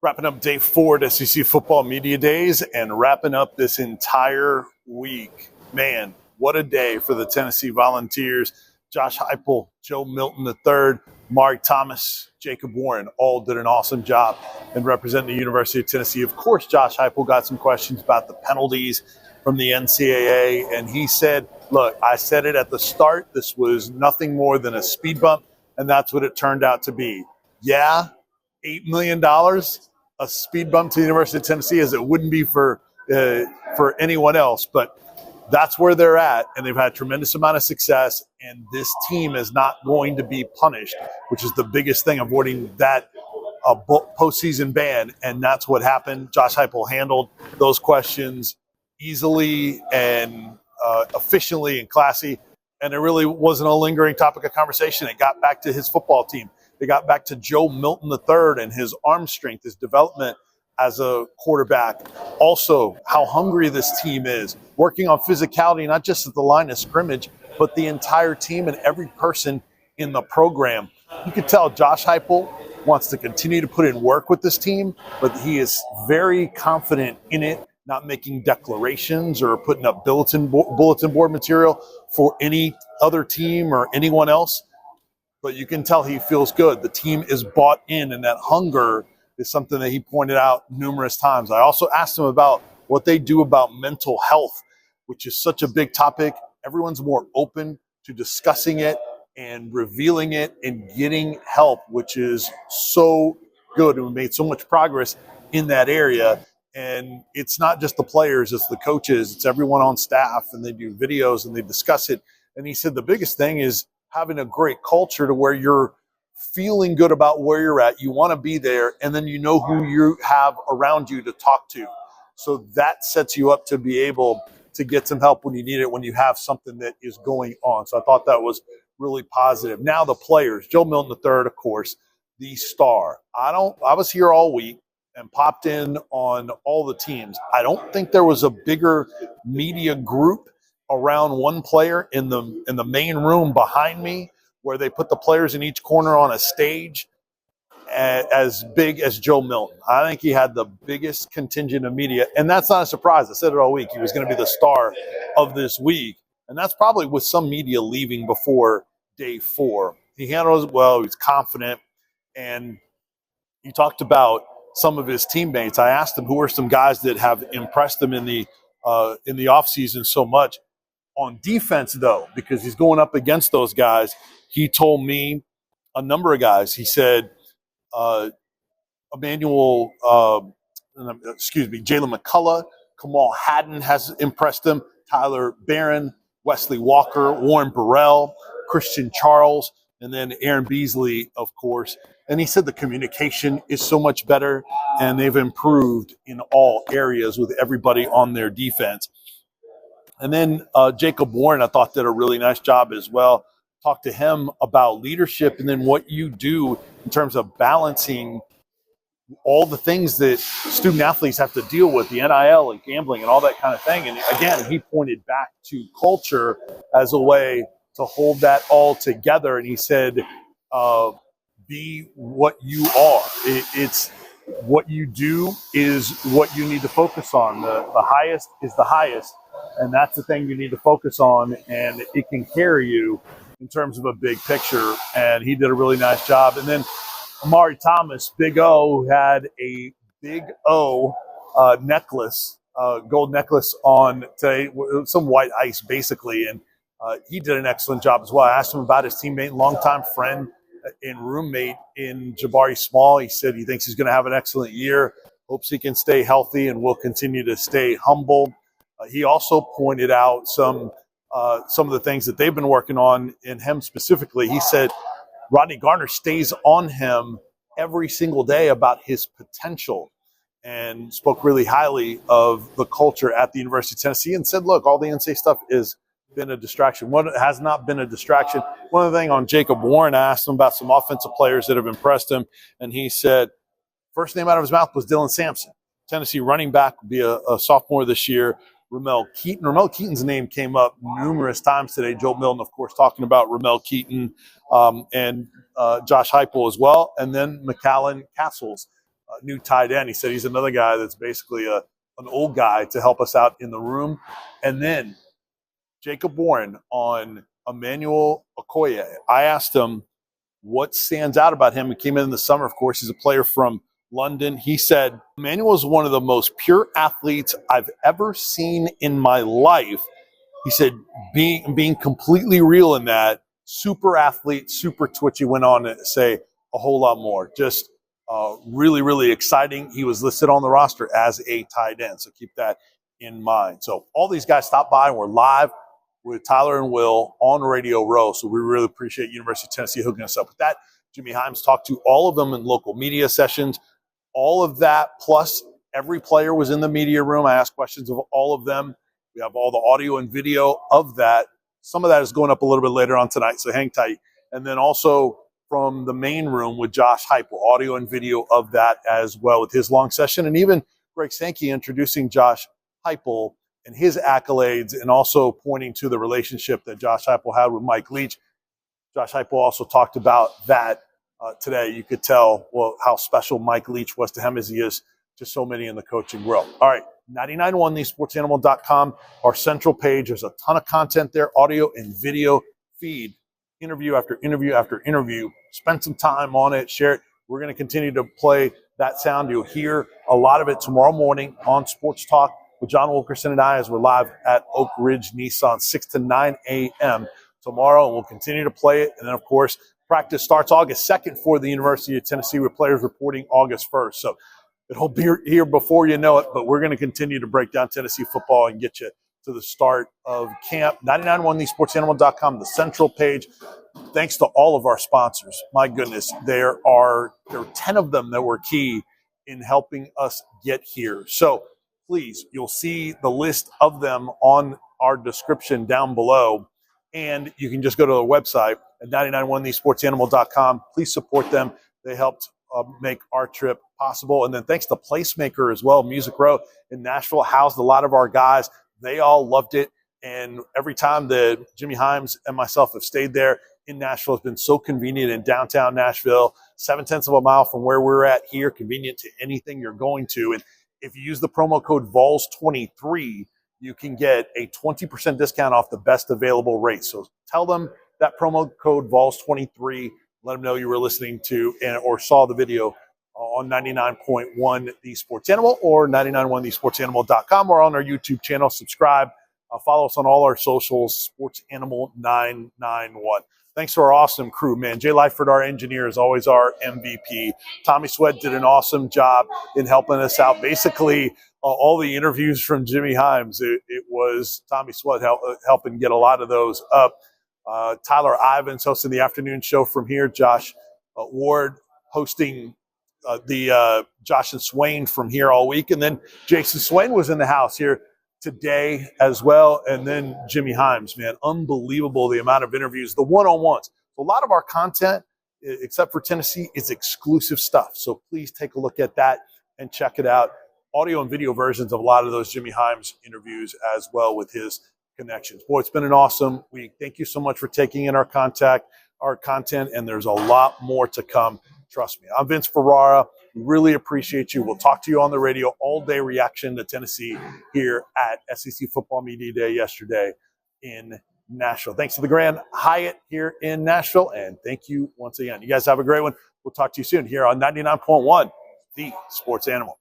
Wrapping up day 4 at SEC Football Media Days and wrapping up this entire week. Man, what a day for the Tennessee Volunteers. Josh Heupel, Joe Milton III, Mark Thomas, Jacob Warren all did an awesome job in representing the University of Tennessee. Of course, Josh Heupel got some questions about the penalties from the NCAA, and he said, look, I said it at the start, this was nothing more than a speed bump, and that's what it turned out to be. Yeah, $8 million, a speed bump to the University of Tennessee, as it wouldn't be for anyone else, but that's where they're at, and they've had a tremendous amount of success, and this team is not going to be punished, which is the biggest thing, avoiding that postseason ban, and that's what happened. Josh Heupel handled those questions easily and efficiently and classy, and it really wasn't a lingering topic of conversation. It got back to his football team. They got back to Joe Milton III and his arm strength, his development as a quarterback. Also, how hungry this team is, working on physicality, not just at the line of scrimmage, but the entire team and every person in the program. You can tell Josh Heupel wants to continue to put in work with this team, but he is very confident in it, not making declarations or putting up bulletin board material for any other team or anyone else. But you can tell he feels good. The team is bought in, and that hunger is something that he pointed out numerous times. I also asked him about what they do about mental health, which is such a big topic. Everyone's more open to discussing it and revealing it and getting help, which is so good. And we made so much progress in that area. And it's not just the players, it's the coaches, it's everyone on staff, and they do videos and they discuss it. And he said the biggest thing is having a great culture to where you're feeling good about where you're at. You want to be there, and then you know who you have around you to talk to. So that sets you up to be able to get some help when you need it, when you have something that is going on. So I thought that was really positive. Now the players, Joe Milton III, of course, the star. I was here all week and popped in on all the teams. I don't think there was a bigger media group around one player in the main room behind me, where they put the players in each corner on a stage, as big as Joe Milton. I think he had the biggest contingent of media, and that's not a surprise. I said it all week. He was going to be the star of this week, and that's probably with some media leaving before day 4. He handled it well. He was confident, and he talked about some of his teammates. I asked him who are some guys that have impressed him in the offseason so much. On defense, though, because he's going up against those guys, he told me a number of guys. He said Jalen McCullough, Kamal Haddon has impressed him, Tyler Barron, Wesley Walker, Warren Burrell, Christian Charles, and then Aaron Beasley, of course. And he said the communication is so much better, and they've improved in all areas with everybody on their defense. And then Jacob Warren, I thought, did a really nice job as well. Talked to him about leadership and then what you do in terms of balancing all the things that student athletes have to deal with, the NIL and gambling and all that kind of thing. And again, he pointed back to culture as a way to hold that all together. And he said, be what you are. It's what you do is what you need to focus on. The highest is the highest. And that's the thing you need to focus on, and it can carry you in terms of a big picture. And he did a really nice job. And then Amari Thomas, Big O, had a Big O necklace, gold necklace on today, some white ice basically. And he did an excellent job as well. I asked him about his teammate, longtime friend and roommate in Jabari Small. He said he thinks he's going to have an excellent year, hopes he can stay healthy and will continue to stay humble. He also pointed out some of the things that they've been working on in him specifically. He said Rodney Garner stays on him every single day about his potential, and spoke really highly of the culture at the University of Tennessee, and said, look, all the NCAA stuff has been a distraction. What has not been a distraction? One other thing on Jacob Warren, I asked him about some offensive players that have impressed him, and he said first name out of his mouth was Dylan Sampson. Tennessee running back, will be a sophomore this year. Ramel Keaton. Ramel Keaton's name came up numerous times today. Joe Milton, of course, talking about Ramel Keaton and Josh Heupel as well. And then McAllen Castles, new tight end. He said he's another guy that's basically an old guy to help us out in the room. And then Jacob Warren on Emmanuel Okoye. I asked him what stands out about him. He came in the summer, of course. He's a player from London. He said, Emmanuel is one of the most pure athletes I've ever seen in my life. He said, being completely real in that, super athlete, super twitchy, went on to say a whole lot more. Just really, really exciting. He was listed on the roster as a tight end, so keep that in mind. So all these guys stopped by, and we're live with Tyler and Will on Radio Row, so we really appreciate University of Tennessee hooking us up with that. Jimmy Himes talked to all of them in local media sessions. All of that, plus every player was in the media room. I asked questions of all of them. We have all the audio and video of that. Some of that is going up a little bit later on tonight, so hang tight. And then also from the main room with Josh Heupel, audio and video of that as well with his long session. And even Greg Sankey introducing Josh Heupel and his accolades, and also pointing to the relationship that Josh Heupel had with Mike Leach. Josh Heupel also talked about that today. You could tell, well, how special Mike Leach was to him as he is to so many in the coaching world. All right, 991thesportsanimal.com, our central page. There's a ton of content there, audio and video feed, interview after interview after interview. Spend some time on it, share it. We're going to continue to play that sound. You'll hear a lot of it tomorrow morning on Sports Talk with John Wilkerson and I, as we're live at Oak Ridge Nissan, 6 to 9 a.m. tomorrow. We'll continue to play it. And then, of course, practice starts August 2nd for the University of Tennessee, with players reporting August 1st. So it'll be here before you know it, but we're going to continue to break down Tennessee football and get you to the start of camp. 991thesportsanimal.com, the central page. Thanks to all of our sponsors. My goodness, there are 10 of them that were key in helping us get here. So please, you'll see the list of them on our description down below. And you can just go to the website at 991thesportsanimal.com. Please support them. They helped make our trip possible. And then thanks to Placemaker as well. Music Row in Nashville housed a lot of our guys. They all loved it. And every time that Jimmy Himes and myself have stayed there in Nashville, it's been so convenient in downtown Nashville, 0.7 of a mile from where we're at here, convenient to anything you're going to. And if you use the promo code VOLS23, you can get a 20% discount off the best available rate. So tell them that promo code VOLS23. Let them know you were listening to or saw the video on 99.1 The Sports Animal or 991thesportsanimal.com, or on our YouTube channel. Subscribe. Follow us on all our socials, Sports Animal 991. Thanks to our awesome crew, man. Jay Lightford, our engineer, is always our MVP. Tommy Sweat did an awesome job in helping us out. Basically, all the interviews from Jimmy Himes, it was Tommy Sweat helping get a lot of those up. Tyler Ivins hosting the afternoon show from here. Josh Ward hosting the Josh and Swain from here all week. And then Jason Swain was in the house here today as well. And then Jimmy Himes, man, unbelievable the amount of interviews, the one-on-ones. A lot of our content, except for Tennessee, is exclusive stuff. So please take a look at that and check it out. Audio and video versions of a lot of those Jimmy Himes interviews as well with his connections. Boy, it's been an awesome week. Thank you so much for taking in our content, and there's a lot more to come. Trust me. I'm Vince Ferrara. We really appreciate you. We'll talk to you on the radio all day. Reaction to Tennessee here at SEC Football Media Day yesterday in Nashville. Thanks to the Grand Hyatt here in Nashville, and thank you once again. You guys have a great one. We'll talk to you soon here on 99.1 The Sports Animal.